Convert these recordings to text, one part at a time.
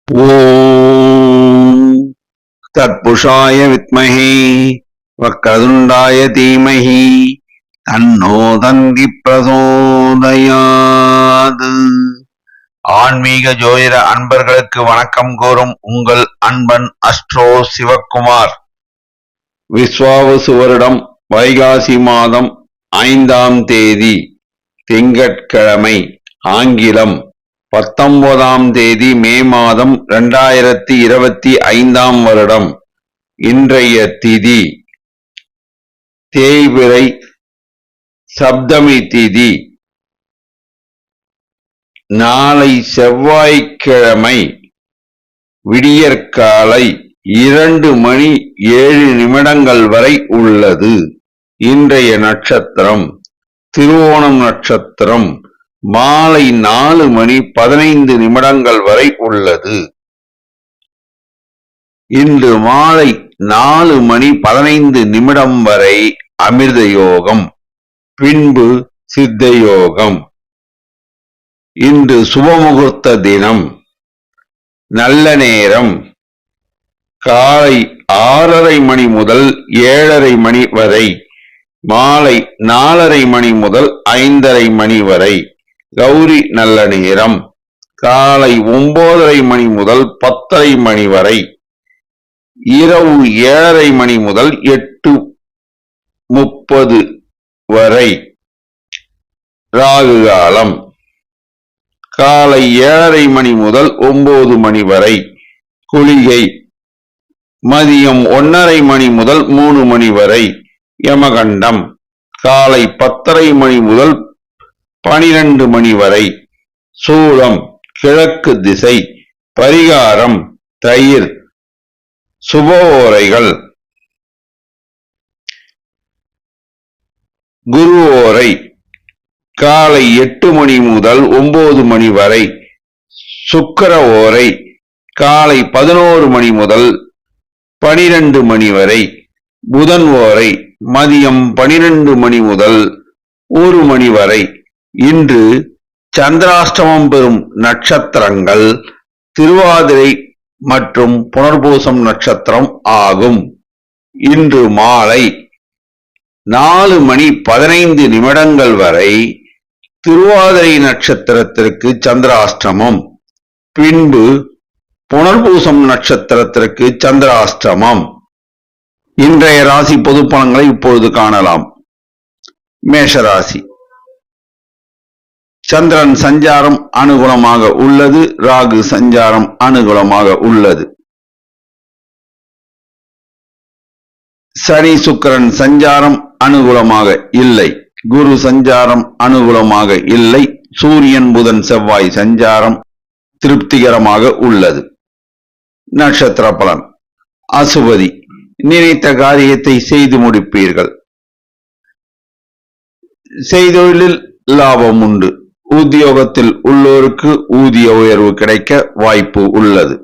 ஓம் தத்புருஷாய வித்மஹே வக்ரதுண்டாய தீமஹி தன்னோ தந்தி பிரசோதயாது. ஆன்மீக ஜோதிட அன்பர்களுக்கு வணக்கம் கூறும் உங்கள் அன்பன் அஸ்ட்ரோ சிவக்குமார். விஸ்வாவசு வருடம் வைகாசி மாதம் 5ஆம் தேதி திங்கட்கிழமை, ஆங்கிலம் 19ஆம் தேதி மே மாதம் 2025ஆம் வருடம். இன்றைய திதி தேய்பிறை சப்தமி திதி. நாளை செவ்வாய்க்கிழமை விடியற்காலை 2:07 வரை உள்ளது. இன்றைய நட்சத்திரம் திருவோணம் நட்சத்திரம். மாலை 4:15 வரை உள்ளது. இன்று மாலை 4:15 வரை அமிர்த யோகம், பின்பு சித்த யோகம். இன்று சுபமுகூர்த்த தினம். நல்ல நேரம் காலை 6:30 முதல் 7:30 வரை, மாலை 4:30 முதல் 5:30 வரை. கௌரி நல்ல நேரம் காலை 9:30 முதல் 10:30 வரை, இரவு 7:30 முதல் 8:30 வரை. ராகு காலம் காலை 7:30 முதல் 9 வரை. குளிகை மதியம் 1:30 முதல் 3 வரை. யமகண்டம் காலை 10:30 முதல் 12 வரை. சூலம் கிழக்கு திசை. பரிகாரம் தயிர். சுப ஓரைகள். குரு ஓரை காலை 8 முதல் 9 வரை. சுக்கிர ஓரை காலை 11 முதல் 12 வரை. புதன் ஓரை மதியம் 12 முதல் 1 வரை. இன்று சந்திராஷ்டமம் பெறும் நட்சத்திரங்கள் திருவாதிரை மற்றும் புனர்பூசம் நட்சத்திரம் ஆகும். இன்று மாலை 4:15 வரை திருவாதிரை நட்சத்திரத்திற்கு சந்திராஷ்டமம், பின்பு புனர்பூசம் நட்சத்திரத்திற்கு சந்திராஷ்டமம். இன்றைய ராசி பொது பலன்களை இப்பொழுது காணலாம். மேஷராசி. சந்திரன் சஞ்சாரம் அனுகூலமாக உள்ளது. ராகு சஞ்சாரம் அனுகூலமாக உள்ளது. சனி சுக்கிரன் சஞ்சாரம் அனுகூலமாக இல்லை. குரு சஞ்சாரம் அனுகூலமாக இல்லை. சூரியன் புதன் செவ்வாய் சஞ்சாரம் திருப்திகரமாக உள்ளது. நட்சத்திர பலன். அசுபதி. நினைத்த காரியத்தை செய்து முடிப்பீர்கள். செய்தொழிலில் லாபம் உண்டு. உத்தியோகத்தில் உள்ளோருக்கு ஊதிய உயர்வு கிடைக்க வாய்ப்பு உள்ளது.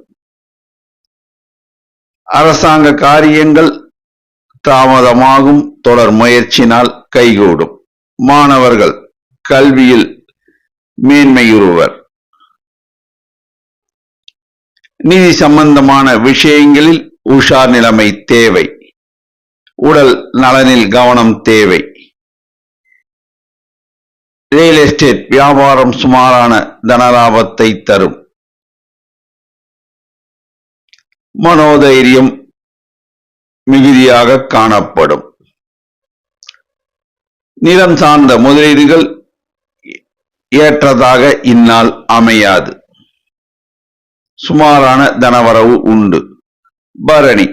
அரசாங்க காரியங்கள் தாமதமாகும். தொடர் முயற்சினால் கைகூடும். மாணவர்கள் கல்வியில் மேன்மையுறுவர். நிதி சம்பந்தமான விஷயங்களில் உஷார் நிலைமை தேவை. உடல் நலனில் கவனம் தேவை. ரியல் எஸ்டேட் வியாபாரம் சுமாரான தனலாபத்தை தரும். மனோதைரியம் மிகுதியாக காணப்படும். நிலம் சார்ந்த முதலீடுகள் ஏற்றதாக இந்நாள் அமையாது. சுமாரான தனவரவு உண்டு. பரணி.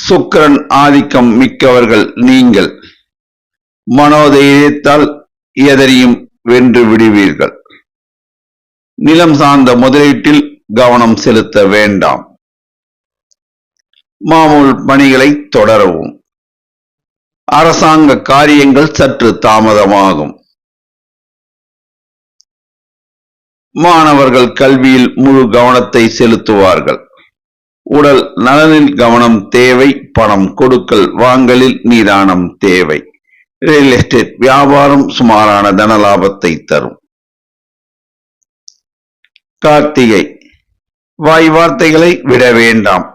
சுக்கிரன் ஆதிக்கம் மிக்கவர்கள் நீங்கள். மனோதைரியத்தால் எதனையும் வென்று விடுவீர்கள். நிலம் சார்ந்த முதலீட்டில் கவனம் செலுத்த வேண்டாம். மாமூல் பணிகளை தொடரவும். அரசாங்க காரியங்கள் சற்று தாமதமாகும். மாணவர்கள் கல்வியில் முழு கவனத்தை செலுத்துவார்கள். உடல் நலனில் கவனம் தேவை. பணம் கொடுக்கல் வாங்கலில் நிதானம் தேவை. ரியல் எஸ்டேட் வியாபாரம் சுமாரான தன லாபத்தை தரும். கார்த்திகை. வாய் வார்த்தைகளை விட வேண்டாம்.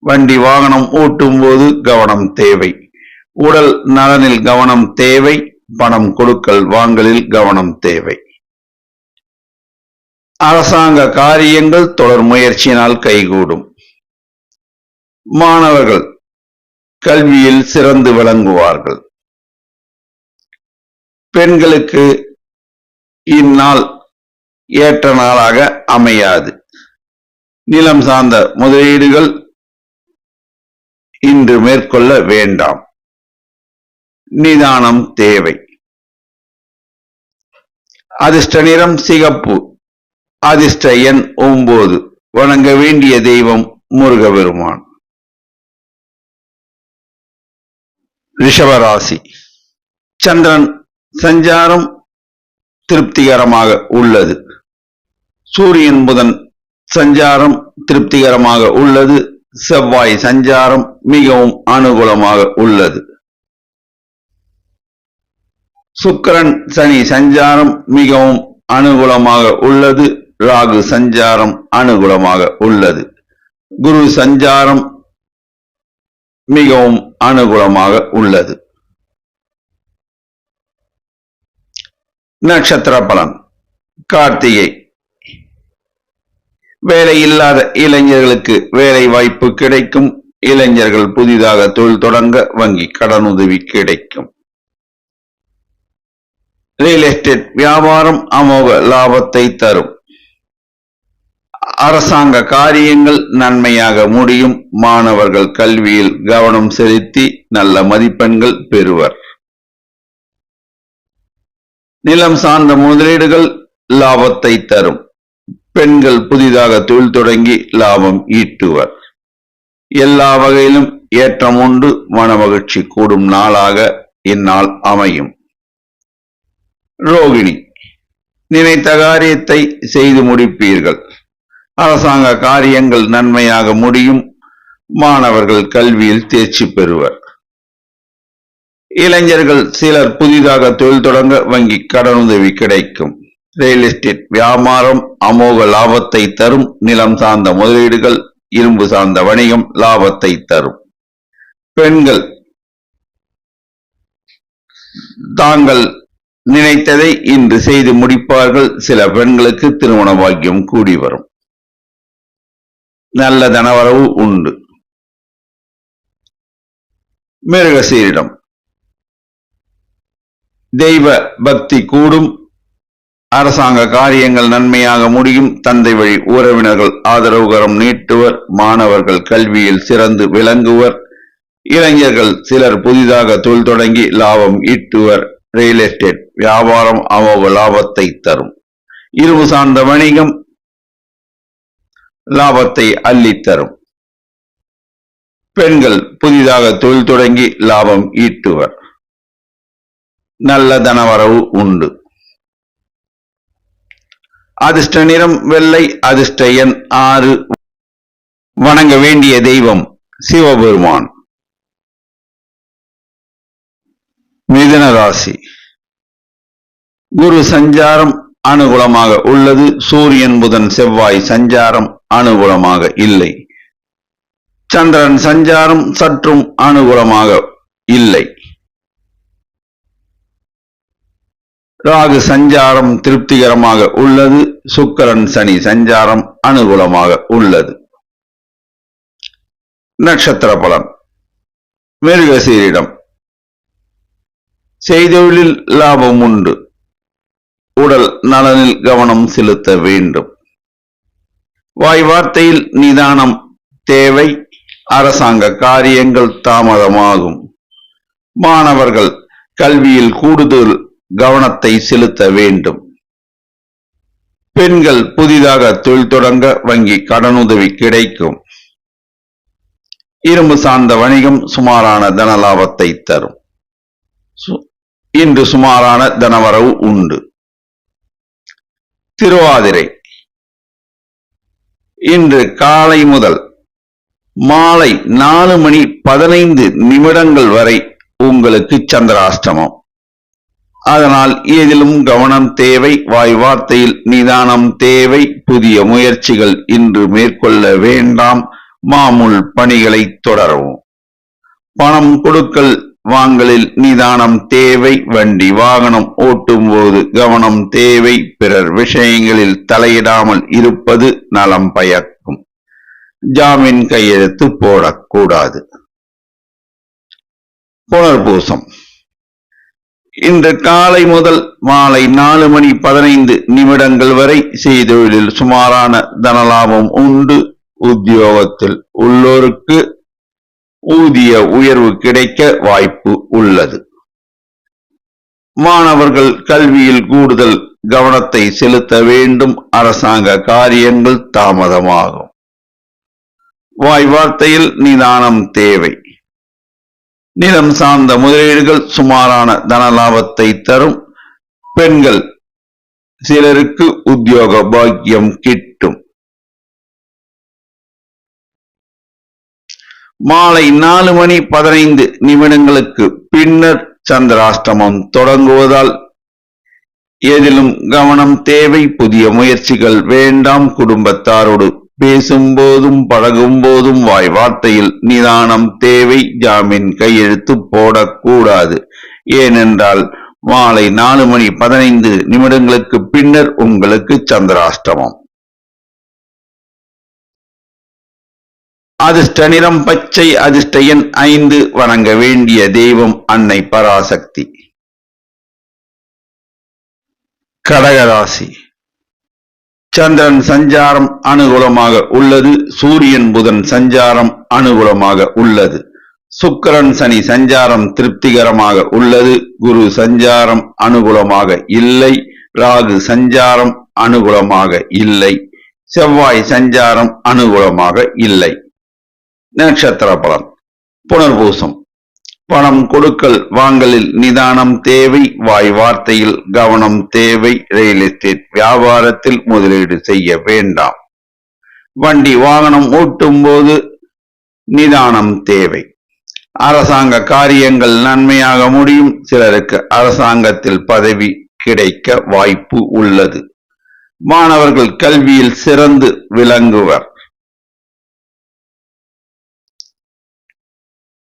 வண்டி வாகனம் ஓட்டும் போது கவனம் தேவை. உடல் நலனில் கவனம் தேவை. பணம் கொடுக்கல் வாங்கலில் கவனம் தேவை. அரசாங்க காரியங்கள் தொடர் முயற்சியினால் கைகூடும். மாணவர்கள் கல்வியில் சிறந்து விளங்குவார்கள். பெண்களுக்கு இந்நாள் ஏற்ற நாளாக அமையாது. நிலம் சார்ந்த முதலீடுகள் இன்று மேற்கொள்ள வேண்டாம். நிதானம் தேவை. அதிர்ஷ்ட நிறம் சிகப்பு. அதிர்ஷ்ட எண் 9. வணங்க வேண்டிய தெய்வம் முருகபெருமான். ரிஷபராசி. சந்திரன் சஞ்சாரம் திருப்திகரமாக உள்ளது. சூரியன் புதன் சஞ்சாரம் திருப்திகரமாக உள்ளது. செவ்வாய் சஞ்சாரம் மிகவும் அனுகூலமாக உள்ளது. சுக்கிரன் சனி சஞ்சாரம் மிகவும் அனுகூலமாக உள்ளது. ராகு சஞ்சாரம் அனுகூலமாக உள்ளது. குரு சஞ்சாரம் மிகவும் அனுகூலமாக உள்ளது. நட்சத்திர பலன். கார்த்திகை. வேலை இல்லாத இளைஞர்களுக்கு வேலை வாய்ப்பு கிடைக்கும். இளைஞர்கள் புதிதாக தொழில் தொடங்க வங்கி கடனுதவி கிடைக்கும். ரியல் எஸ்டேட் வியாபாரம் அமோக லாபத்தை தரும். அரசாங்க காரியங்கள் நன்மையாக முடியும். மாணவர்கள் கல்வியில் கவனம் செலுத்தி நல்ல மதிப்பெண்கள் பெறுவர். நிலம் சார்ந்த முதலீடுகள் லாபத்தை தரும். பெண்கள் புதிதாக தொழில் தொடங்கி லாபம் ஈட்டுவர். எல்லா வகையிலும் ஏற்றம் உண்டு. மனமகிழ்ச்சி கூடும் நாளாக இந்நாள் அமையும். ரோகிணி. நினைத்த காரியத்தை செய்து முடிப்பீர்கள். அரசாங்க காரியங்கள் நன்மையாக முடியும். மாணவர்கள் கல்வியில் தேர்ச்சி பெறுவர். இளைஞர்கள் சிலர் புதிதாக தொழில் தொடங்க வங்கி கடனுதவி கிடைக்கும். ரியல் எஸ்டேட் வியாபாரம் அமோக லாபத்தை தரும். நிலம் சார்ந்த முதலீடுகள் இரும்பு சார்ந்த வணிகம் லாபத்தை தரும். பெண்கள் தாங்கள் நினைத்ததை இன்று செய்து முடிப்பார்கள். சில பெண்களுக்கு திருமண பாக்கியம் கூடி வரும். நல்ல தனவரவு உண்டு. மிருகசீரிடம். தெய்வ பக்தி கூடும். அரசாங்க காரியங்கள் நன்மையாக முடியும். தந்தை வழி உறவினர்கள் ஆதரவுகரம் நீட்டுவர். மாணவர்கள் கல்வியில் சிறந்து விளங்குவர். இளைஞர்கள் சிலர் புதிதாக தொழில் தொடங்கி லாபம் ஈட்டுவர். ரியல் எஸ்டேட் வியாபாரம் அமோக லாபத்தை தரும். இரும்பு சார்ந்த வணிகம் லாபத்தை அள்ளித்தரும். பெண்கள் புதிதாக தொழில் தொடங்கி லாபம் ஈட்டுவர். நல்ல தனவரவு உண்டு. அதிர்ஷ்ட நிறம் வெள்ளை. அதிர்ஷ்ட எண் 6. வணங்க வேண்டிய தெய்வம் சிவபெருமான். மிதுன ராசி. குரு சஞ்சாரம் அனுகூலமாக உள்ளது. சூரியன் புதன் செவ்வாய் சஞ்சாரம் அனுகூலமாக இல்லை. சந்திரன் சஞ்சாரம் சற்றும் அனுகூலமாக இல்லை. ராகு சஞ்சாரம் திருப்திகரமாக உள்ளது. சுக்கிரன் சனி சஞ்சாரம் அனுகூலமாக உள்ளது. நட்சத்திர பலன். மிருகசீரிடம். செய்தொழிலில் லாபம் உண்டு. உடல் நலனில் கவனம் செலுத்த வேண்டும். வாய் வார்த்தையில் நிதானம் தேவை. அரசாங்க காரியங்கள் தாமதமாகும். மாணவர்கள் கல்வியில் கூடுதல் கவனத்தை செலுத்த வேண்டும். பெண்கள் புதிதாக தொழில் தொடங்க வங்கி கடனுதவி கிடைக்கும். இரும்பு சார்ந்த வணிகம் சுமாரான தன லாபத்தை தரும். இன்று சுமாரான தனவரவு உண்டு. திருவாதிரை. இன்று காலை முதல் மாலை 4:15 வரை உங்களுக்கு சந்திராஷ்டமம். அதனால் ஏதிலும் கவனம் தேவை, வாய் வார்த்தையில் நிதானம் தேவை, புதிய முயற்சிகள் இன்று மேற்கொள்ள வேண்டாம், மாமூல் பணிகளை தொடரவும். பணம் கொடுக்கல் வாங்கலில் நிதானம் தேவை, வண்டி வாகனம் ஓட்டும் போது கவனம் தேவை, பிறர் விஷயங்களில் தலையிடாமல் இருப்பது நலம் பயக்கும். ஜாமீன் கையெழுத்து போடக்கூடாது. புனர்பூசம். இன்று காலை முதல் மாலை 4:15 வரை செய்தொழிலில் சுமாரான தனலாபம் உண்டு. உத்தியோகத்தில் உள்ளோருக்கு ஊதிய உயர்வு கிடைக்க வாய்ப்பு உள்ளது. மாணவர்கள் கல்வியில் கூடுதல் கவனத்தை செலுத்த வேண்டும். அரசாங்க காரியங்கள் தாமதமாகும். வாய் வார்த்தையில் நிதானம் தேவை. நிலம் சார்ந்த முதலீடுகள் சுமாரான தனலாபத்தை தரும். பெண்கள் சிலருக்கு உத்தியோக பாக்கியம் கிட்டும். மாலை 4:15 பின்னர் சந்திராஷ்டமம் தொடங்குவதால் எதிலும் கவனம் தேவை, புதிய முயற்சிகள் வேண்டாம். குடும்பத்தாரோடு பேசும்போதும் பழகும் போதும் வாய் வார்த்தையில் நிதானம் தேவை, ஜாமீன் கையெழுத்து போடக்கூடாது. ஏனென்றால் மாலை 4:15 பின்னர் உங்களுக்கு சந்திராஷ்டமம். அதிர்ஷ்ட நிறம் பச்சை, அதிர்ஷ்ட எண் 5, வணங்க வேண்டிய தெய்வம் அன்னை பராசக்தி. கடகராசி. சந்திரன் சஞ்சாரம் அனுகூலமாக உள்ளது. சூரியன் புதன் சஞ்சாரம் அனுகூலமாக உள்ளது. சுக்கிரன் சனி சஞ்சாரம் திருப்திகரமாக உள்ளது. குரு சஞ்சாரம் அனுகூலமாக இல்லை. ராகு சஞ்சாரம் அனுகூலமாக இல்லை. செவ்வாய் சஞ்சாரம் அனுகூலமாக இல்லை. நட்சத்திர பலன். புனர்பூசம். பணம் கொடுக்கல் வாங்கலில் நிதானம் தேவை, வாய் வார்த்தையில் கவனம் தேவை, ரியல் எஸ்டேட் வியாபாரத்தில் முதலீடு செய்ய வேண்டாம். வண்டி வாகனம் ஓட்டும் போது நிதானம் தேவை. அரசாங்க காரியங்கள் நன்மையாக முடியும். சிலருக்கு அரசாங்கத்தில் பதவி கிடைக்க வாய்ப்பு உள்ளது. மாணவர்கள் கல்வியில் சிறந்து விளங்குவர்.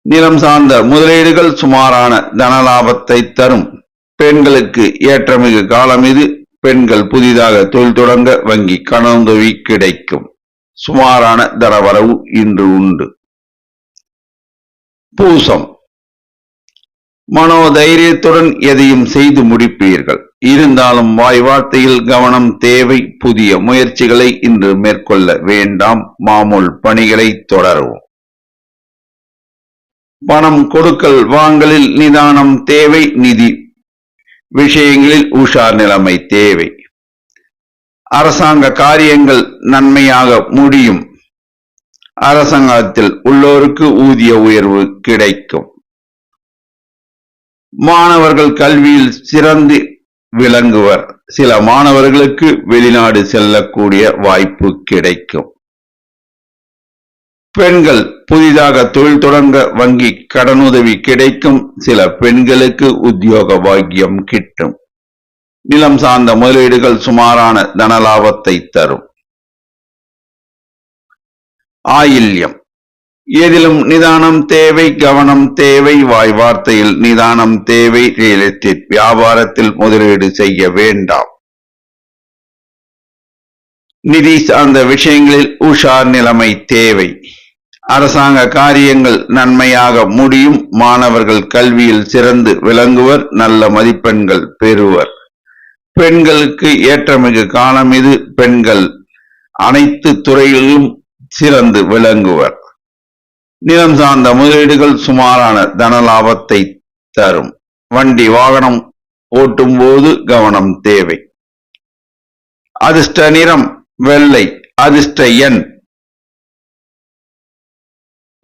நிலம் சார்ந்த முதலீடுகள் சுமாரான தனலாபத்தை தரும். பெண்களுக்கு ஏற்றமிகு காலம் இது. பெண்கள் புதிதாக தொழில் தொடங்க வங்கி கடனுதவி கிடைக்கும். சுமாரான தனவரவு இன்று உண்டு. பூசம். மனோதைரியத்துடன் எதையும் செய்து முடிப்பீர்கள். இருந்தாலும் வாய் வார்த்தையில் கவனம் தேவை. புதிய முயற்சிகளை இன்று மேற்கொள்ள வேண்டாம், மாமூல் பணிகளை தொடரவும். பணம் கொடுக்கல் வாங்கலில் நிதானம் தேவை. நிதி விஷயங்களில் உஷார் நிலைமை தேவை. அரசாங்க காரியங்கள் நன்மையாக முடியும். அரசாங்கத்தில் உள்ளோருக்கு ஊதிய உயர்வு கிடைக்கும். மாணவர்கள் கல்வியில் சிறந்து விளங்குவர். சில மாணவர்களுக்கு வெளிநாடு செல்லக்கூடிய வாய்ப்பு கிடைக்கும். பெண்கள் புதிதாக தொழில் தொடங்க வங்கி கடனுதவி கிடைக்கும். சில பெண்களுக்கு உத்தியோக பாக்கியம் கிட்டும். நிலம் சார்ந்த முதலீடுகள் சுமாரான தனலாபத்தை தரும். ஆயில்யம். எதிலும் நிதானம் தேவை, கவனம் தேவை, வாய் வார்த்தையில் நிதானம் தேவை, ரியல் எஸ்டேட் வியாபாரத்தில் முதலீடு செய்ய வேண்டாம். நிதி சார்ந்த விஷயங்களில் உஷார் நிலைமை தேவை. அரசாங்க காரியங்கள் நன்மையாக முடியும். மாணவர்கள் கல்வியில் சிறந்து விளங்குவர். நல்ல மதிப்பெண்கள் பெறுவர். பெண்களுக்கு ஏற்றமிகு காலம் இது. பெண்கள் அனைத்து துறையிலும் சிறந்து விளங்குவர். நிலம் சார்ந்த முதலீடுகள் சுமாரான தனலாபத்தை தரும். வண்டி வாகனம் ஓட்டும் போது கவனம் தேவை. அதிர்ஷ்ட நிறம் வெள்ளை, அதிர்ஷ்ட எண்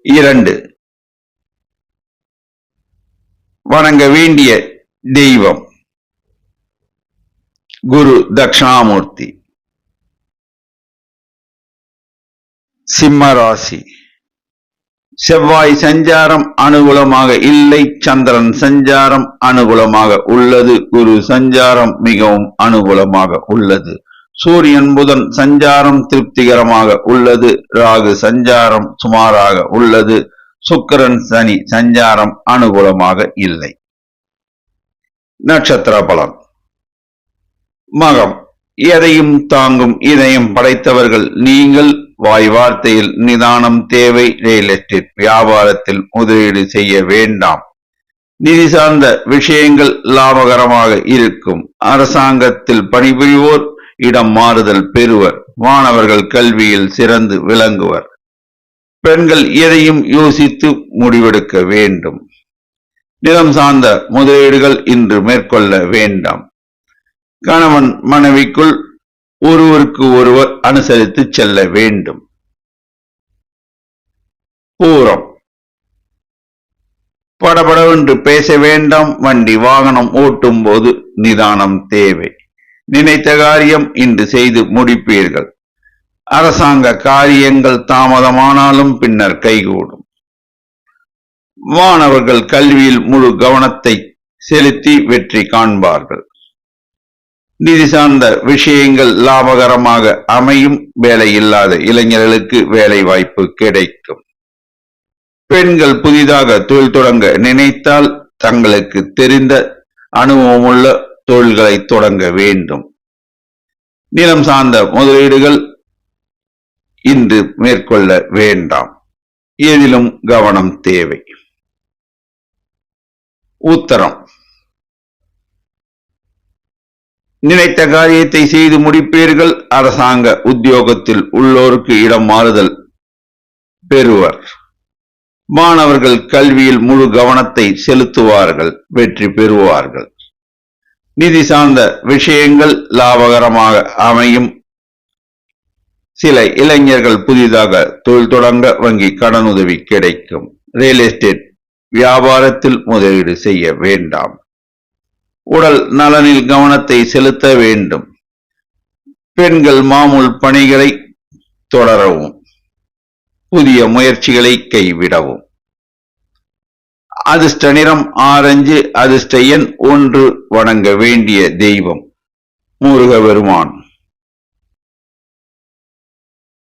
2. வணங்க வேண்டிய தெய்வம் குரு தட்சிணாமூர்த்தி. சிம்ம ராசி. செவ்வாய் சஞ்சாரம் அனுகூலமாக இல்லை. சந்திரன் சஞ்சாரம் அனுகூலமாக உள்ளது. குரு சஞ்சாரம் மிகவும் அனுகூலமாக உள்ளது. சூரியன் புதன் சஞ்சாரம் திருப்திகரமாக உள்ளது. ராகு சஞ்சாரம் சுமாராக உள்ளது. சுக்கிரன் சனி சஞ்சாரம் அனுகூலமாக இல்லை. நட்சத்திர பலன். மகம். எதையும் தாங்கும் இதயம் படைத்தவர்கள் நீங்கள். வாய் வார்த்தையில் நிதானம் தேவை. ரியல் எஸ்டேட் வியாபாரத்தில் முதலீடு செய்ய வேண்டாம். நிதி சார்ந்த விஷயங்கள் லாபகரமாக இருக்கும். அரசாங்கத்தில் பணிபுரிவோர் இடம் மாறுதல் பெறுவர். மாணவர்கள் கல்வியில் சிறந்து விளங்குவர். பெண்கள் எதையும் யோசித்து முடிவெடுக்க வேண்டும். நிலம் சார்ந்த முதலீடுகள் இன்று மேற்கொள்ள வேண்டாம். கணவன் மனைவிக்குள் ஒருவருக்கு ஒருவர் அனுசரித்து செல்ல வேண்டும். பூரம். படபடவென்று பேச வேண்டாம். வண்டி வாகனம் ஓட்டும் போது நிதானம் தேவை. நினைத்த காரியம் இன்று செய்து முடிப்பீர்கள். அரசாங்க காரியங்கள் தாமதமானாலும் பின்னர் கைகூடும். மாணவர்கள் கல்வியில் முழு கவனத்தை செலுத்தி வெற்றி காண்பார்கள். நிதி சார்ந்த விஷயங்கள் லாபகரமாக அமையும். வேலை இல்லாத இளைஞர்களுக்கு வேலை வாய்ப்பு கிடைக்கும். பெண்கள் புதிதாக தொழில் தொடங்க நினைத்தால் தங்களுக்கு தெரிந்த அனுபவமுள்ள தொழில்களை தொடங்க வேண்டும். நிலம் சார்ந்த முதலீடுகள் இன்று மேற்கொள்ள வேண்டாம். எதிலும் கவனம் தேவை. உத்தரம். நினைத்த காரியத்தை செய்து முடிப்பீர்கள். அரசாங்க உத்தியோகத்தில் உள்ளோருக்கு இடம் மாறுதல் பெறுவர். மாணவர்கள் கல்வியில் முழு கவனத்தை செலுத்துவார்கள். வெற்றி பெறுவார்கள். நிதி சார்ந்த விஷயங்கள் லாபகரமாக அமையும். சில இளைஞர்கள் புதிதாக தொழில் தொடங்க வங்கி கடனுதவி கிடைக்கும். ரியல் எஸ்டேட் வியாபாரத்தில் முதலீடு செய்ய வேண்டாம். உடல் நலனில் கவனத்தை செலுத்த வேண்டும். பெண்கள் மாமூல் பணிகளை தொடரவும். புதிய முயற்சிகளை கைவிடவும். அதிர்ஷ்ட நிறம் ஆரஞ்சு. அதிர்ஷ்ட எண் 1. வணங்க வேண்டிய தெய்வம் முருகபெருமான்.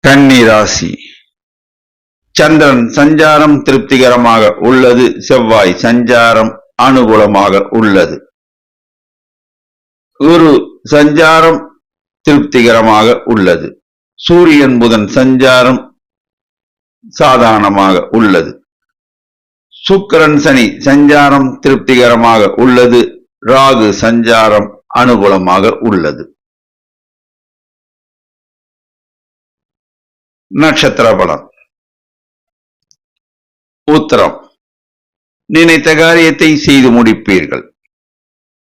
கன்னி ராசி. சந்திரன் சஞ்சாரம் திருப்திகரமாக உள்ளது. செவ்வாய் சஞ்சாரம் அனுகூலமாக உள்ளது. குரு சஞ்சாரம் திருப்திகரமாக உள்ளது. சூரியன் புதன் சஞ்சாரம் சாதாரணமாக உள்ளது. சுக்கிரன் சனி சஞ்சாரம் திருப்திகரமாக உள்ளது. ராகு சஞ்சாரம் அனுகூலமாக உள்ளது. நட்சத்திர பலன். உத்தரம். நினைத்த காரியத்தை செய்து முடிப்பீர்கள்.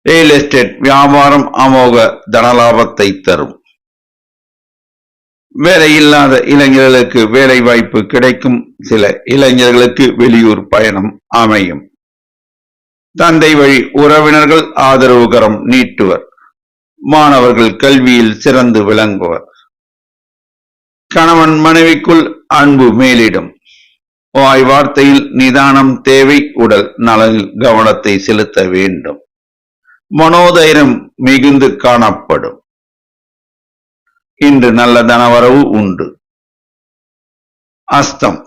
ரியல் எஸ்டேட் வியாபாரம் அமோக தனலாபத்தை தரும். வேலை இல்லாத இளைஞர்களுக்கு வேலை வாய்ப்பு கிடைக்கும். சில இளைஞர்களுக்கு வெளியூர் பயணம் அமையும். தந்தை வழி உறவினர்கள் ஆதரவுகரம் நீட்டுவர். மாணவர்கள் கல்வியில் சிறந்து விளங்குவர். கணவன் மனைவிக்குள் அன்பு மேலிடும். வாய் வார்த்தையில் நிதானம் தேவை. உடல் நலனில் கவனத்தை செலுத்த வேண்டும். மனோதைரியம் மிகுந்து காணப்படும். இன்று நல்ல தனவரவு உண்டு. அஸ்தம்.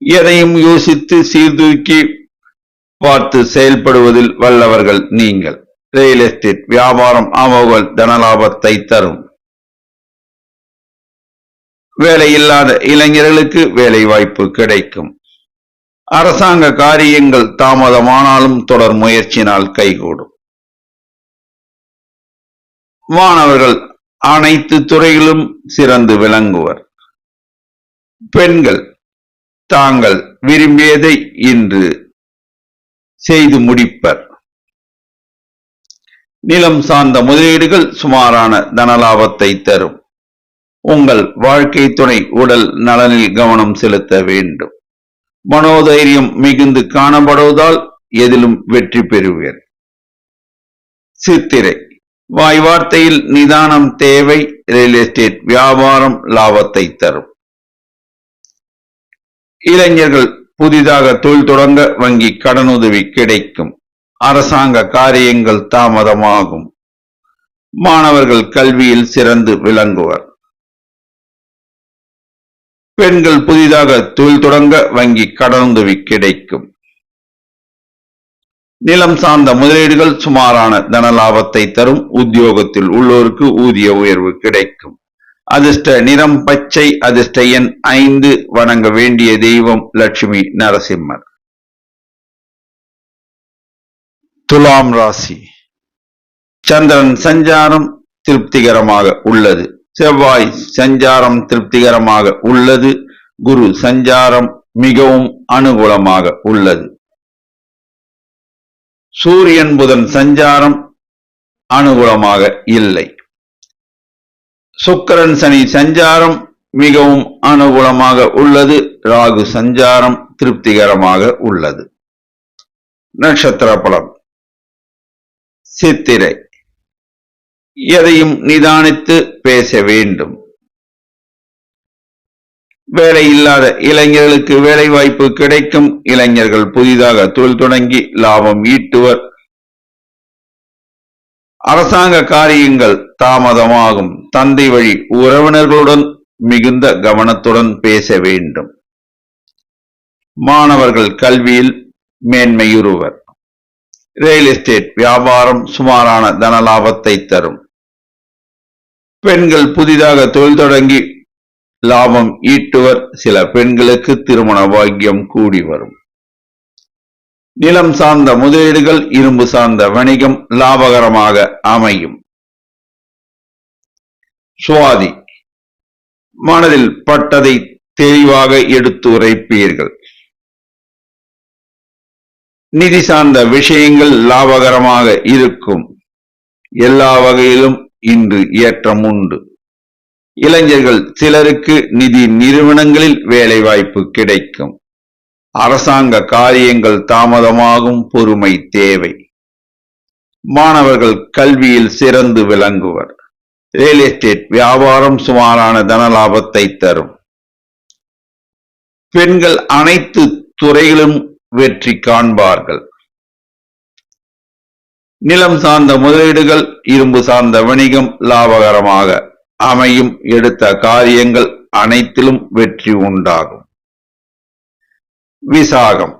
எதையும் யோசித்து சீர்தூக்கி பார்த்து செயல்படுவதில் வல்லவர்கள் நீங்கள். ரியல் எஸ்டேட் வியாபாரம் அமோக தனலாபத்தை தரும். வேலை இல்லாத இளைஞர்களுக்கு வேலை வாய்ப்பு கிடைக்கும். அரசாங்க காரியங்கள் தாமதமானாலும் தொடர் முயற்சியினால் கைகூடும். மாணவர்கள் அனைத்து துறைகளிலும் சிறந்து விளங்குவர். பெண்கள் தாங்கள் விரும்பியதை இன்று செய்து முடிப்பர். நிலம் சார்ந்த முதலீடுகள் சுமாரான தனலாபத்தை தரும். உங்கள் வாழ்க்கை துணை உடல் நலனில் கவனம் செலுத்த வேண்டும். மனோதைரியம் மிகுந்து காணப்படுவதால் எதிலும் வெற்றி பெறுவீர். சித்திரை. வாய் வார்த்தையில் நிதானம் தேவை. ரியல் எஸ்டேட் வியாபாரம் லாபத்தை தரும். இளைஞர்கள் புதிதாக தொழில் தொடங்க வங்கி கடனுதவி கிடைக்கும். அரசாங்க காரியங்கள் தாமதமாகும். மாணவர்கள் கல்வியில் சிறந்து விளங்குவர். பெண்கள் புதிதாக தொழில் தொடங்க வங்கி கடனுதவி கிடைக்கும். நிலம் சார்ந்த முதலீடுகள் சுமாரான தன லாபத்தை தரும். உத்தியோகத்தில் உள்ளோருக்கு ஊதிய உயர்வு கிடைக்கும். அதிர்ஷ்ட நிறம் பச்சை. அதிர்ஷ்ட எண் 5. வணங்க வேண்டிய தெய்வம் லட்சுமி நரசிம்மர். துலாம் ராசி. சந்திரன் சஞ்சாரம் திருப்திகரமாக உள்ளது. செவ்வாய் சஞ்சாரம் திருப்திகரமாக உள்ளது. குரு சஞ்சாரம் மிகவும் அனுகூலமாக உள்ளது. சூரியன் புதன் சஞ்சாரம் அனுகூலமாக இல்லை. சுக்கிரன் சனி சஞ்சாரம் மிகவும் அனுகூலமாக உள்ளது. ராகு சஞ்சாரம் திருப்திகரமாக உள்ளது. நட்சத்திர பலன். சித்திரை. எதையும் நிதானித்து பேச வேண்டும். வேலை இல்லாத இளைஞர்களுக்கு வேலை வாய்ப்பு கிடைக்கும். இளைஞர்கள் புதிதாக தொழில் தொடங்கி லாபம் ஈட்டுவர். அரசாங்க காரியங்கள் தாமதமாகும். தந்தை வழி உறவினர்களுடன் மிகுந்த கவனத்துடன் பேச வேண்டும். மாணவர்கள் கல்வியில் மேன்மையுறுவர். ரியல் எஸ்டேட் வியாபாரம் சுமாரான தன லாபத்தை தரும். பெண்கள் புதிதாக தொழில் தொடங்கி லாபம் ஈட்டுவர். சில பெண்களுக்கு திருமண பாக்கியம் கூடி வரும். நிலம் சார்ந்த முதலீடுகள் இரும்பு சார்ந்த வணிகம் லாபகரமாக அமையும். சுவாதி. மனதில் பட்டதை தெளிவாக எடுத்து உரைப்பீர்கள். நிதி சார்ந்த விஷயங்கள் லாபகரமாக இருக்கும். எல்லா வகையிலும் இன்று ஏற்றம் உண்டு. இளைஞர்கள் சிலருக்கு நிதி நிறுவனங்களில் வேலை வாய்ப்பு கிடைக்கும். அரசாங்க காரியங்கள் தாமதமாகும். பொறுமை தேவை. மாணவர்கள் கல்வியில் சிறந்து விளங்குவர். ரியல் எஸ்டேட் வியாபாரம் சுமாரான தன லாபத்தை தரும். பெண்கள் அனைத்து துறையிலும் வெற்றி காண்பார்கள். நிலம் சார்ந்த முதலீடுகள் இரும்பு சார்ந்த வணிகம் லாபகரமாக அமையும். எடுத்த காரியங்கள் அனைத்திலும் வெற்றி உண்டாகும். விசாகம்.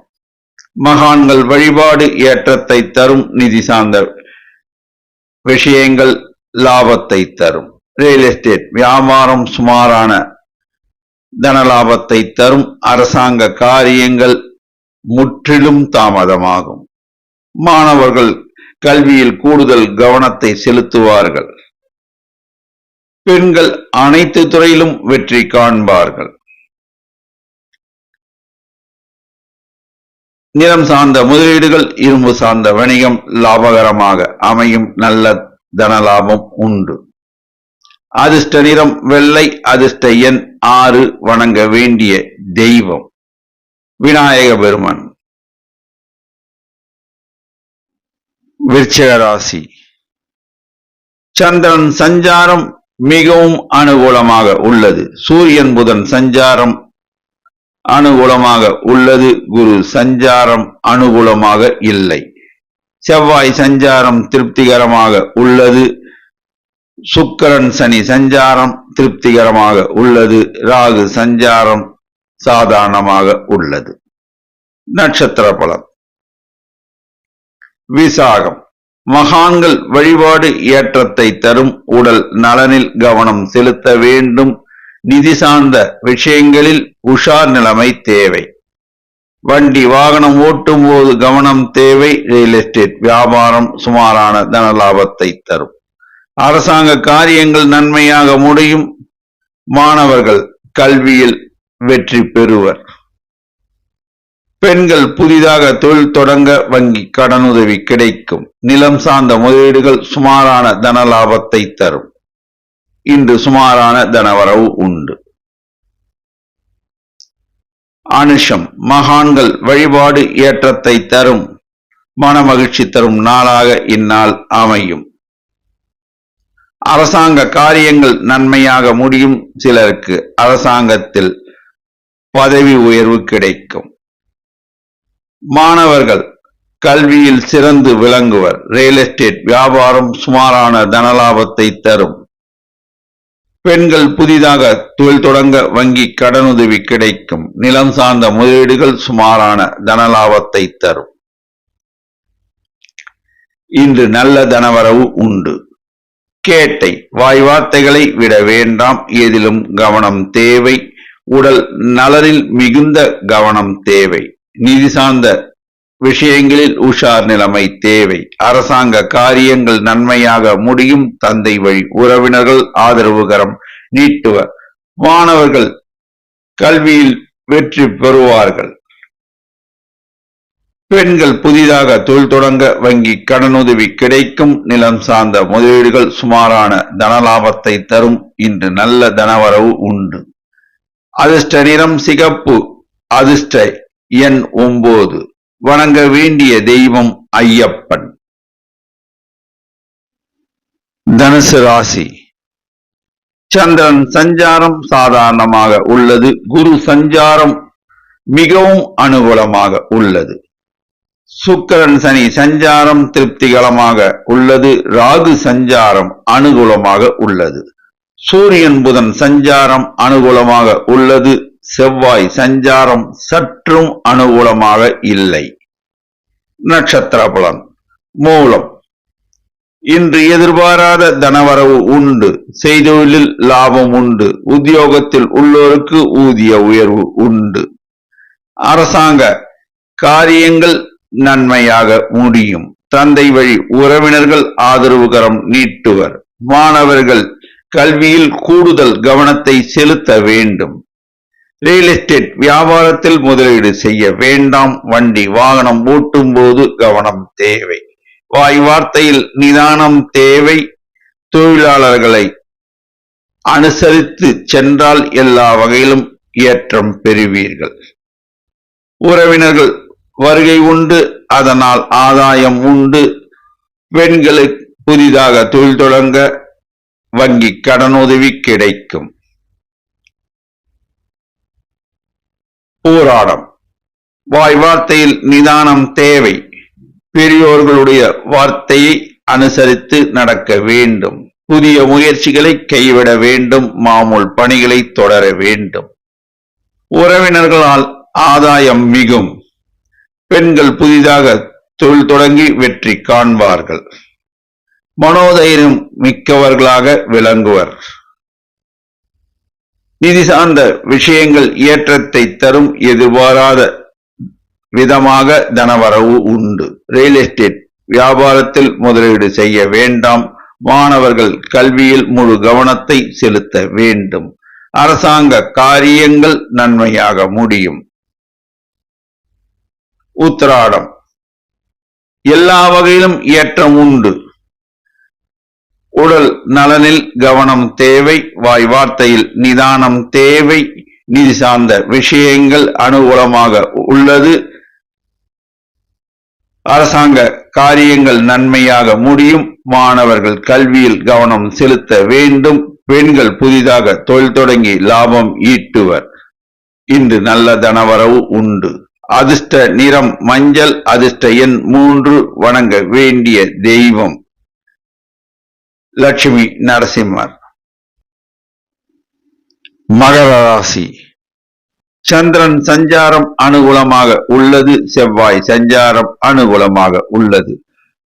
மகான்கள் வழிபாடு ஏற்றத்தை தரும். நிதி சார்ந்த விஷயங்கள் லாபத்தை தரும். ரியல் எஸ்டேட் வியாபாரம் சுமாரான தன லாபத்தை தரும். அரசாங்க காரியங்கள் முற்றிலும் தாமதமாகும். மாணவர்கள் கல்வியில் கூடுதல் கவனத்தை செலுத்துவார்கள். பெண்கள் அனைத்து துறையிலும் வெற்றி காண்பார்கள். நிலம் சார்ந்த முதலீடுகள் இரும்பு சார்ந்த வணிகம் லாபகரமாக அமையும். நல்ல தன லாபம் உண்டு. அதிர்ஷ்ட நிறம் வெள்ளை. அதிர்ஷ்ட எண் 6. வணங்க வேண்டிய தெய்வம் விநாயக பெருமான். விருச்சிக ராசி. சந்திரன் சஞ்சாரம் மிகவும் அனுகூலமாக உள்ளது. சூரியன் புதன் சஞ்சாரம் அனுகூலமாக உள்ளது. குரு சஞ்சாரம் அனுகூலமாக இல்லை. செவ்வாய் சஞ்சாரம் திருப்திகரமாக உள்ளது. சுக்கிரன் சனி சஞ்சாரம் திருப்திகரமாக உள்ளது. ராகு சஞ்சாரம் சாதாரணமாக உள்ளது. நட்சத்திர பலன். விசாகம். மகான்கள் வழிபாடு ஏற்றத்தை தரும். உடல் நலனில் கவனம் செலுத்த வேண்டும். நிதி சார்ந்த விஷயங்களில் உஷார் நிலைமை தேவை. வண்டி வாகனம் ஓட்டும் போது கவனம் தேவை. ரியல் எஸ்டேட் வியாபாரம் சுமாரான தன லாபத்தை தரும். அரசாங்க காரியங்கள் நன்மையாக முடியும். மாணவர்கள் கல்வியில் வெற்றி பெறுவர். பெண்கள் புதிதாக தொழில் தொடங்க வங்கி கடனுதவி கிடைக்கும். நிலம் சார்ந்த முதலீடுகள் சுமாரான தன லாபத்தை தரும். இன்று சுமாரான தனவரவு உண்டு. அனுஷம். மகான்கள் வழிபாடு ஏற்றத்தை தரும். மனமகிழ்ச்சி தரும் நாளாக இந்நாள் அமையும். அரசாங்க காரியங்கள் நன்மையாக முடியும். சிலருக்கு அரசாங்கத்தில் பதவி உயர்வு கிடைக்கும். மாணவர்கள் கல்வியில் சிறந்து விளங்குவர். ரியல் எஸ்டேட் வியாபாரம் சுமாரான தனலாபத்தை தரும். பெண்கள் புதிதாக தொழில் தொடங்க வங்கி கடனுதவி கிடைக்கும். நிலம் சார்ந்த முதலீடுகள் சுமாரான தனலாபத்தை தரும். இன்று நல்ல தனவரவு உண்டு. கேட்டை வாய் வார்த்தைகளை விட வேண்டாம், எதிலும் கவனம் தேவை. உடல் நலனில் மிகுந்த கவனம் தேவை. நிதி சார்ந்த விஷயங்களில் உஷார் நிலைமை தேவை. அரசாங்க காரியங்கள் நன்மையாக முடியும். தந்தை வழி உறவினர்கள் ஆதரவுகரம் நீட்டுவர். மாணவர்கள் கல்வியில் வெற்றி பெறுவார்கள். பெண்கள் புதிதாக தொழில் தொடங்க வங்கி கடனுதவி கிடைக்கும். நிலம் சார்ந்த முதலீடுகள் சுமாரான தனலாபத்தை தரும். இன்று நல்ல தனவரவு உண்டு. அதிர்ஷ்ட நிறம் சிகப்பு. அதிர்ஷ்ட எண் 9. வணங்க வேண்டிய தெய்வம் ஐயப்பன். தனுசு ராசி. சந்திரன் சஞ்சாரம் சாதாரணமாக உள்ளது. குரு சஞ்சாரம் மிகவும் அனுகூலமாக உள்ளது. சுக்கிரன் சனி சஞ்சாரம் திருப்திகரமாக உள்ளது. ராகு சஞ்சாரம் அனுகூலமாக உள்ளது. சூரியன் புதன் சஞ்சாரம் அனுகூலமாக உள்ளது. செவ்வாய் சஞ்சாரம் சற்றும் அனுகூலமாக இல்லை. நட்சத்திர பலன். மூலம். இன்று எதிர்பாராத தனவரவு உண்டு. செய்தொழிலில் லாபம் உண்டு. உத்தியோகத்தில் உள்ளோருக்கு ஊதிய உயர்வு உண்டு. அரசாங்க காரியங்கள் நன்மையாக முடியும். தந்தை வழி உறவினர்கள் ஆதரவுகரம் நீட்டுவர். மாணவர்கள் கல்வியில் கூடுதல் கவனத்தை செலுத்த வேண்டும். ரியல் எஸ்டேட் வியாபாரத்தில் முதலீடு செய்ய வேண்டாம். வண்டி வாகனம் ஓட்டும் போது கவனம் தேவை. வாய் வார்த்தையில் நிதானம் தேவை. தொழிலாளர்களை அனுசரித்து சென்றால் எல்லா வகையிலும் ஏற்றம் பெறுவீர்கள். உறவினர்கள் வருகை உண்டு. அதனால் ஆதாயம் உண்டு. பெண்களுக்கு புதிதாக தொழில் தொடங்க வங்கி கடனுதவி கிடைக்கும். போராடம். வாய் வார்த்தையில் நிதானம் தேவை. பெரியோர்களுடைய வார்த்தையை அனுசரித்து நடக்க வேண்டும். புதிய முயற்சிகளை கைவிட வேண்டும். மாமூல் பணிகளை தொடர வேண்டும். உறவினர்களால் ஆதாயம் மிகும். பெண்கள் புதிதாக தொழில் தொடங்கி வெற்றி காண்பார்கள். மனோதைரியம் மிக்கவர்களாக விளங்குவர். நிதி சார்ந்த விஷயங்கள் ஏற்றத்தை தரும். எதிர்பாராத விதமாக தனவரவு உண்டு. ரியல் எஸ்டேட் வியாபாரத்தில் முதலீடு செய்ய வேண்டாம். மாணவர்கள் கல்வியில் முழு கவனத்தை செலுத்த வேண்டும். அரசாங்க காரியங்கள் நன்மையாக முடியும். உத்திராடம். எல்லா வகையிலும் ஏற்றம் உண்டு. உடல் நலனில் கவனம் தேவை. வாய் வார்த்தையில் நிதானம் தேவை. நிதி சார்ந்த விஷயங்கள் அனுகூலமாக உள்ளது. அரசாங்க காரியங்கள் நன்மையாக முடியும். மாணவர்கள் கல்வியில் கவனம் செலுத்த வேண்டும். பெண்கள் புதிதாக தொழில் தொடங்கி லாபம் ஈட்டுவர். இன்று நல்ல தனவரவு உண்டு. அதிர்ஷ்ட நிறம் மஞ்சள். அதிர்ஷ்ட எண் 3. வணங்க வேண்டிய தெய்வம் லட்சுமி நரசிம்மர். மகர ராசி. சந்திரன் சஞ்சாரம் அனுகூலமாக உள்ளது. செவ்வாய் சஞ்சாரம் அனுகூலமாக உள்ளது.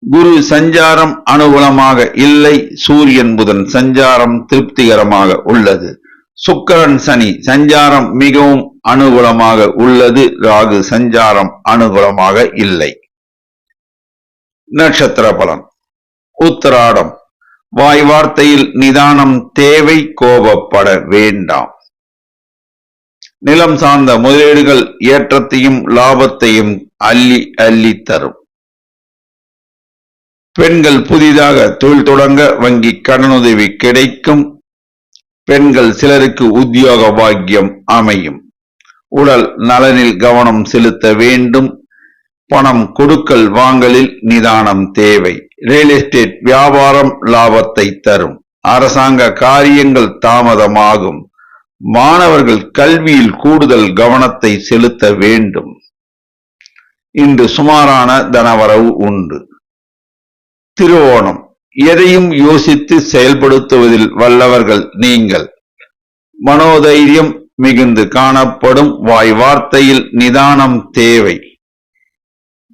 குரு சஞ்சாரம் அனுகூலமாக இல்லை. சூரியன் புதன் சஞ்சாரம் திருப்திகரமாக உள்ளது. சுக்கிரன் சனி சஞ்சாரம் மிகவும் அனுகூலமாக உள்ளது. ராகு சஞ்சாரம் அனுகூலமாக இல்லை. நட்சத்திர பலன். உத்திராடம். வாய் வார்த்தையில் நிதானம் தேவை. கோபப்பட வேண்டாம். நிலம் சார்ந்த முதலீடுகள் ஏற்றத்தையும் லாபத்தையும் அள்ளி அள்ளி தரும். பெண்கள் புதிதாக தொழில் தொடங்க வங்கி கடனுதவி கிடைக்கும். பெண்கள் சிலருக்கு உத்தியோக பாக்கியம் அமையும். உடல் நலனில் கவனம் செலுத்த வேண்டும். பணம் கொடுக்கல் வாங்கலில் நிதானம் தேவை. ரியல் எஸ்டேட் வியாபாரம் லாபத்தை தரும். அரசாங்க காரியங்கள் தாமதமாகும். மாணவர்கள் கல்வியில் கூடுதல் கவனத்தை செலுத்த வேண்டும். இன்று சுமாரான தனவரவு உண்டு. திருவோணம். எதையும் யோசித்து செயல்படுத்துவதில் வல்லவர்கள் நீங்கள். மனோதைரியம் மிகுந்து காணப்படும். வாய் வார்த்தையில் நிதானம் தேவை.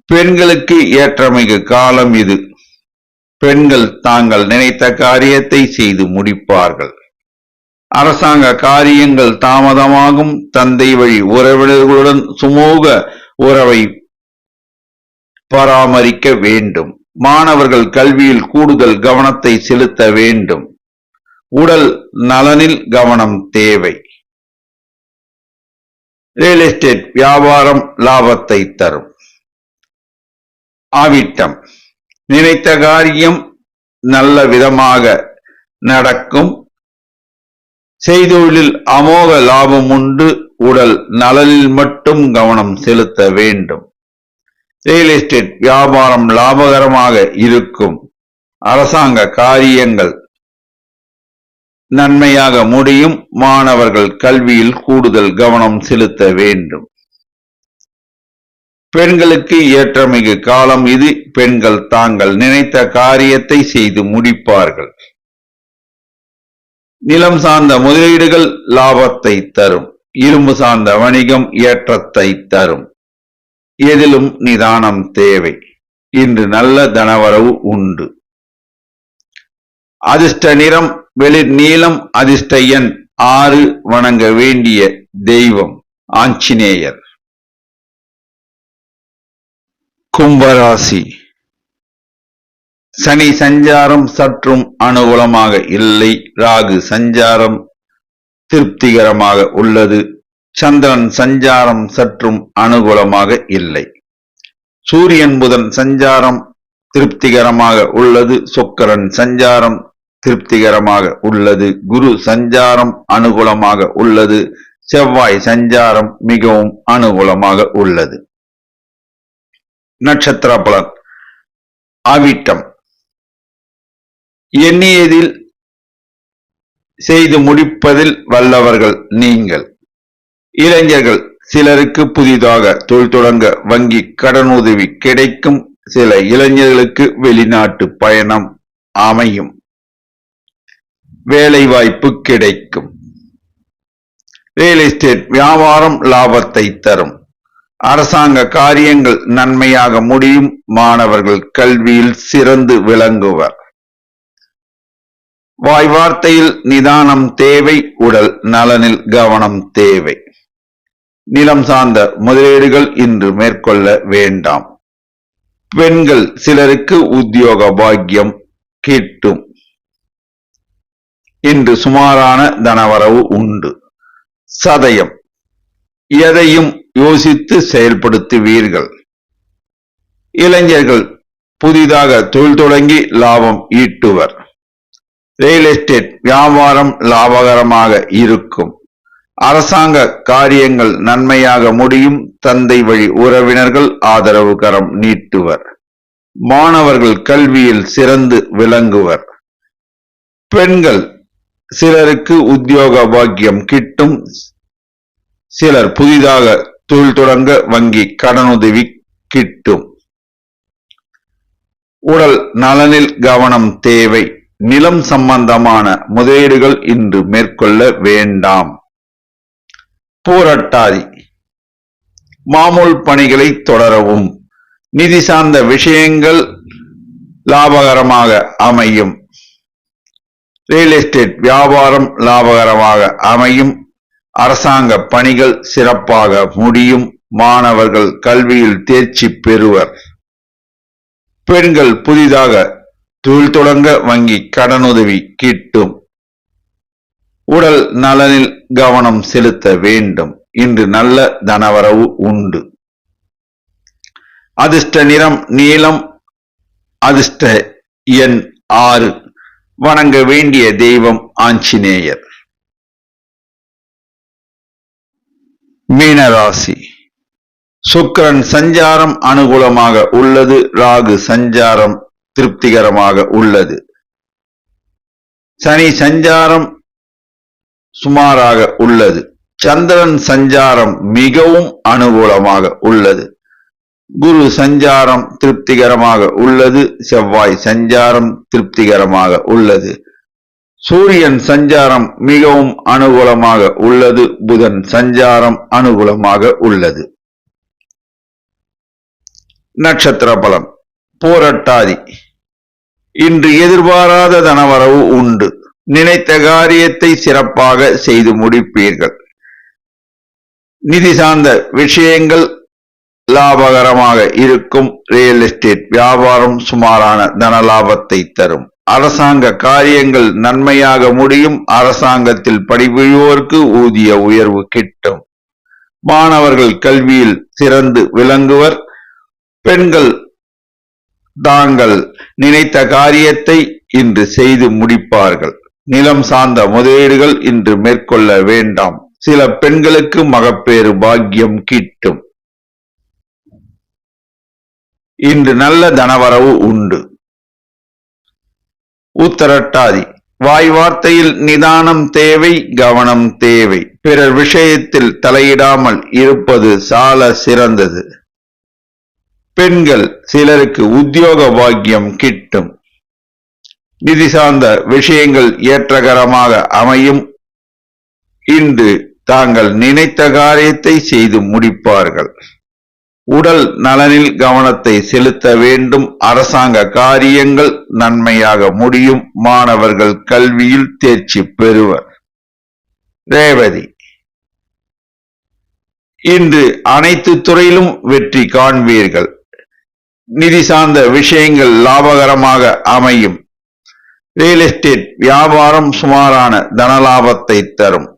பெண்களுக்கு ஏற்றமிகு காலம் இது. பெண்கள் தாங்கள் நினைத்த காரியத்தை செய்து முடிப்பார்கள். அரசாங்க காரியங்கள் தாமதமாகும். தந்தை வழி உறவினர்களுடன் சுமூக உறவை பராமரிக்க வேண்டும். மாணவர்கள் கல்வியில் கூடுதல் கவனத்தை செலுத்த வேண்டும். உடல் நலனில் கவனம் தேவை. ரியல் எஸ்டேட் வியாபாரம் லாபத்தை தரும். ஆவிட்டம். நினைத்த காரியம் நல்ல விதமாக நடக்கும். செய்தொழிலில் அமோக லாபம் உண்டு. உடல் நலனில் மட்டும் கவனம் செலுத்த வேண்டும். ரியல் எஸ்டேட் வியாபாரம் லாபகரமாக இருக்கும். அரசாங்க காரியங்கள் நன்மையாக முடியும். மாணவர்கள் கல்வியில் கூடுதல் கவனம் செலுத்த வேண்டும். பெண்களுக்கு ஏற்றமிகு காலம் இது. பெண்கள் தாங்கள் நினைத்த காரியத்தை செய்து முடிப்பார்கள். நிலம் சார்ந்த முதலீடுகள் லாபத்தை தரும். இரும்பு சார்ந்த வணிகம் ஏற்றத்தை தரும். எதிலும் நிதானம் தேவை. இன்று நல்ல தனவரவு உண்டு. அதிர்ஷ்ட நிறம் வெளிர் நீலம். அதிர்ஷ்ட எண் 6. வணங்க வேண்டிய தெய்வம் ஆஞ்சநேயர். கும்பராசி. சனி சஞ்சாரம் சற்றும் அனுகூலமாக இல்லை. ராகு சஞ்சாரம் திருப்திகரமாக உள்ளது. சந்திரன் சஞ்சாரம் சற்றும் அனுகூலமாக இல்லை. சூரியன் புதன் சஞ்சாரம் திருப்திகரமாக உள்ளது. சுக்கிரன் சஞ்சாரம் திருப்திகரமாக உள்ளது. குரு சஞ்சாரம் அனுகூலமாக உள்ளது. செவ்வாய் சஞ்சாரம் மிகவும் அனுகூலமாக உள்ளது. நட்சத்திர பலன். ஆவிட்டம். எண்ணியதில் செய்து முடிப்பதில் வல்லவர்கள் நீங்கள். இளைஞர்கள் சிலருக்கு புதிதாக தொழில் தொடங்க வங்கி கடனுதவி கிடைக்கும். சில இளைஞர்களுக்கு வெளிநாட்டு பயணம் அமையும். வேலை வாய்ப்பு கிடைக்கும். ரியல் எஸ்டேட் வியாபாரம் லாபத்தை தரும். அரசாங்க காரியங்கள் நன்மையாக முடியும். மாணவர்கள் கல்வியில் சிறந்து விளங்குவர். வாய் வார்த்தையில் நிதானம் தேவை. உடல் நலனில் கவனம் தேவை. நிலம் சார்ந்த முதலீடுகள் இன்று மேற்கொள்ள வேண்டாம். பெண்கள் சிலருக்கு உத்தியோக பாக்கியம் கிட்டும். இன்று சுமாரான தனவரவு உண்டு. சதயம். எதையும் யோசித்து செயல்படுத்துவீர்கள். இளைஞர்கள் புதிதாக தொழில் தொடங்கி லாபம் ஈட்டுவர். ரியல் எஸ்டேட் வியாபாரம் லாபகரமாக இருக்கும். அரசாங்க காரியங்கள் நன்மையாக முடியும். தந்தை வழி உறவினர்கள் ஆதரவு கரம் நீட்டுவர். மாணவர்கள் கல்வியில் சிறந்து விளங்குவர். பெண்கள் சிலருக்கு உத்தியோக பாக்கியம் கிட்டும். சிலர் புதிதாக தொழில் தொடங்க வங்கி கடனுதவி கிட்டும். உடல் நலனில் கவனம் தேவை. நிலம் சம்பந்தமான முதலீடுகள் இன்று மேற்கொள்ள வேண்டாம். பூரட்டாதி. மாமூல் பணிகளை தொடரவும். நிதி சார்ந்த விஷயங்கள் லாபகரமாக அமையும். ரியல் எஸ்டேட் வியாபாரம் லாபகரமாக அமையும். அரசாங்க பணிகள் சிறப்பாக முடியும். மாணவர்கள் கல்வியில் தேர்ச்சி பெறுவர். பெண்கள் புதிதாக தொழில் தொடங்க வங்கி கடனுதவி கிட்டும். உடல் நலனில் கவனம் செலுத்த வேண்டும். இன்று நல்ல தனவரவு உண்டு. அதிர்ஷ்ட நிறம் நீலம். அதிர்ஷ்ட எண் 6. வணங்க வேண்டிய தெய்வம் ஆஞ்சநேயர். மீனராசி. சுக்கிரன் சஞ்சாரம் அனுகூலமாக உள்ளது. ராகு சஞ்சாரம் திருப்திகரமாக உள்ளது. சனி சஞ்சாரம் சுமாராக உள்ளது. சந்திரன் சஞ்சாரம் மிகவும் அனுகூலமாக உள்ளது. குரு சஞ்சாரம் திருப்திகரமாக உள்ளது. செவ்வாய் சஞ்சாரம் திருப்திகரமாக உள்ளது. சூரியன் சஞ்சாரம் மிகவும் அனுகூலமாக உள்ளது. புதன் சஞ்சாரம் அனுகூலமாக உள்ளது. நட்சத்திர பலம். பூரட்டாதி. இன்று எதிர்பாராத தனவரவு உண்டு. நினைத்த காரியத்தை சிறப்பாக செய்து முடிப்பீர்கள். நிதி சார்ந்த விஷயங்கள் லாபகரமாக இருக்கும். ரியல் எஸ்டேட் வியாபாரம் சுமாரான தன லாபத்தை தரும். அரசாங்க காரியங்கள் நன்மையாக முடியும். அரசாங்கத்தில் பணிபுரிவோருக்கு ஊதிய உயர்வு கிட்டும். மாணவர்கள் கல்வியில் சிறந்து விளங்குவர். பெண்கள் தாங்கள் நினைத்த காரியத்தை இன்று செய்து முடிப்பார்கள். நிலம் சார்ந்த முதலீடுகள் இன்று மேற்கொள்ள வேண்டாம். சில பெண்களுக்கு மகப்பேறு பாக்கியம் கிட்டும். இன்று நல்ல தனவரவு உண்டு. உத்தரட்டாதி. வாய் வார்த்தையில் நிதானம் தேவை, கவனம் தேவை. பிறர் விஷயத்தில் தலையிடாமல் இருப்பது சால சிறந்தது. பெண்கள் சிலருக்கு உத்தியோக பாக்கியம் கிட்டும். நிதி சார்ந்த விஷயங்கள் ஏற்றகரமாக அமையும். இன்று தாங்கள் நினைத்த காரியத்தை செய்து முடிப்பார்கள். உடல் நலனில் கவனத்தை செலுத்த வேண்டும். அரசாங்க காரியங்கள் நன்மையாக முடியும். மாணவர்கள் கல்வியில் தேர்ச்சி பெறுவர். ரேவதி. இன்று அனைத்து துறையிலும் வெற்றி காண்பீர்கள். நிதி சார்ந்த விஷயங்கள் லாபகரமாக அமையும். ரியல் எஸ்டேட் வியாபாரம் சுமாரான தனலாபத்தை தரும்.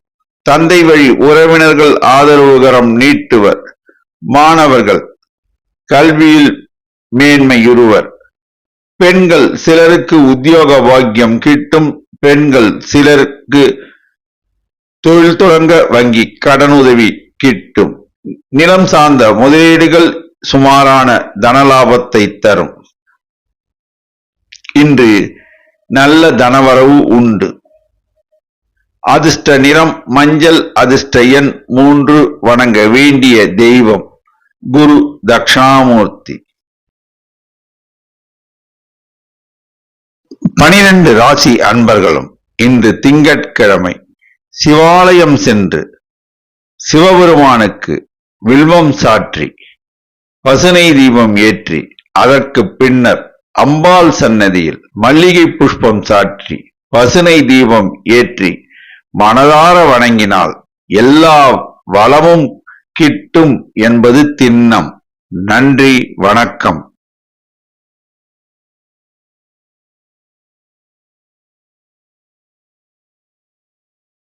தந்தை வழி உறவினர்கள் ஆதரவுகரம் நீட்டுவர். மாணவர்கள் கல்வியில் மேன்மையுறுவர். பெண்கள் சிலருக்கு உத்தியோக பாக்கியம் கிட்டும். பெண்கள் சிலருக்கு தொழில் தொடங்க வங்கி கடனுதவி கிட்டும். நிலம் சார்ந்த முதலீடுகள் சுமாரான தனலாபத்தை தரும். இன்று நல்ல தனவரவு உண்டு. அதிர்ஷ்ட நிறம் மஞ்சள். அதிர்ஷ்ட எண் 3. வணங்க வேண்டிய தெய்வம் குரு தட்சிணாமூர்த்தி. 12 ராசி அன்பர்களும் இன்று திங்கட்கிழமை சிவாலயம் சென்று சிவபெருமானுக்கு வில்வம் சாற்றி பசுனை தீபம் ஏற்றி அதற்கு பின்னர் அம்பாள் சன்னதியில் மல்லிகை புஷ்பம் சாற்றி பசுனை தீபம் ஏற்றி மனதார வணங்கினால் எல்லா வளமும் கிட்டும் என்பது திண்ணம். நன்றி, வணக்கம்.